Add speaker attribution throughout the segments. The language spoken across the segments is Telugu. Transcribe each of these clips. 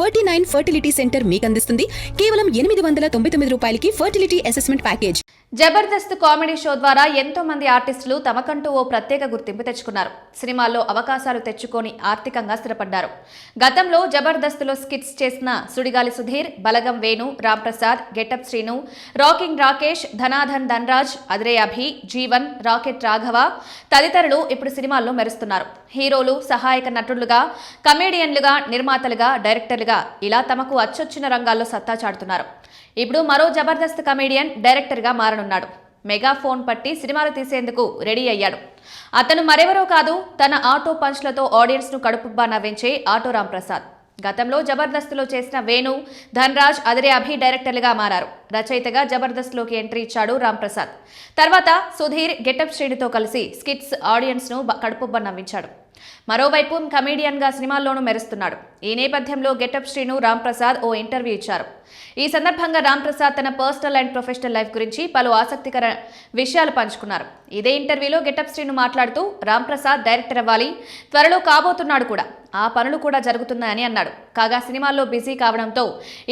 Speaker 1: 49 ఫర్టిలిటీ సెంటర్ మీకు అందిస్తుంది కేవలం 899 రూపాయలకి fertility assessment package.
Speaker 2: Jabardasth comedy show ద్వారా ఎంతో మంది ఆర్టిస్టులు తమకంటూ ఓ ప్రత్యేక గుర్తింపు తెచ్చుకున్నారు. సినిమాల్లో అవకాశాలు తెచ్చుకొని ఆర్థికంగా స్థిరపడ్డారు. గతంలో జబర్దస్త్లో స్కిట్స్ చేసిన సుడిగాలి సుధీర్, బలగం వేణు, రామ్ ప్రసాద్, గెటప్ శ్రీను, రాకింగ్ రాకేష్, ధనాధన్ ధన్రాజ్, అద్రే అభి, జీవన్, రాకెట్ రాఘవ తదితరులు ఇప్పుడు సినిమాల్లో మెరుస్తున్నారు. హీరోలు, సహాయక నటులుగా, కమేడియన్లుగా, నిర్మాతలుగా, డైరెక్టర్లుగా ఇలా తమకు అచ్చొచ్చిన రంగాల్లో సత్తా చాటుతున్నారు. ఇప్పుడు మరో జబర్దస్త్ కమేడియన్ డైరెక్టర్గా మారనున్నాడు. మెగా ఫోన్ పట్టి సినిమాలు తీసేందుకు రెడీ అయ్యాడు. అతను మరెవరో కాదు, తన ఆటో పంచ్లతో ఆడియన్స్ను కడుపుబ్బా నవ్వించే ఆటో రామ్ ప్రసాద్. గతంలో జబర్దస్త్లో చేసిన వేణు, ధన్రాజ్, అదిరే అభి డైరెక్టర్లుగా మారారు. రచయితగా జబర్దస్త్లోకి ఎంట్రీ ఇచ్చాడు రామ్ ప్రసాద్. తర్వాత సుధీర్, గెటప్ శ్రేణితో కలిసి స్కిట్స్ ఆడియన్స్ను కడుపుబ్బా నవ్వించాడు. మరోవైపు కమేడియన్గా సినిమాల్లోనూ మెరుస్తున్నాడు. ఈ నేపథ్యంలో గెటప్ శ్రీను, రామ్ ప్రసాద్ ఓ ఇంటర్వ్యూ ఇచ్చారు. ఈ సందర్భంగా రామ్ ప్రసాద్ తన పర్సనల్ అండ్ ప్రొఫెషనల్ లైఫ్ గురించి పలు ఆసక్తికర విషయాలు పంచుకున్నారు. ఇదే ఇంటర్వ్యూలో గెటప్ శ్రీను మాట్లాడుతూ రామ్ ప్రసాద్ డైరెక్టర్ అవ్వాలి, త్వరలో కాబోతున్నాడు కూడా, ఆ పనులు కూడా జరుగుతున్నాయని అన్నాడు. కాగా సినిమాల్లో బిజీ కావడంతో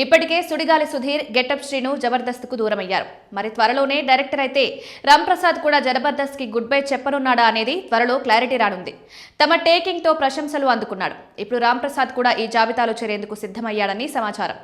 Speaker 2: ఇప్పటికే సుడిగాలి సుధీర్, గెటప్ శ్రీను జబర్దస్త్కు దూరమయ్యారు. మరి త్వరలోనే డైరెక్టర్ అయితే రామ్ ప్రసాద్ కూడా జబర్దస్త్కి గుడ్ బై చెప్పనున్నాడా అనేది త్వరలో క్లారిటీ రానుంది. తమ టేకింగ్తో ప్రశంసలు అందుకున్నాడు. ఇప్పుడు రామ్ ప్రసాద్ కూడా ఈ జాబితాలో చేరేందుకు సిద్ధమయ్యాడని సమాచారం.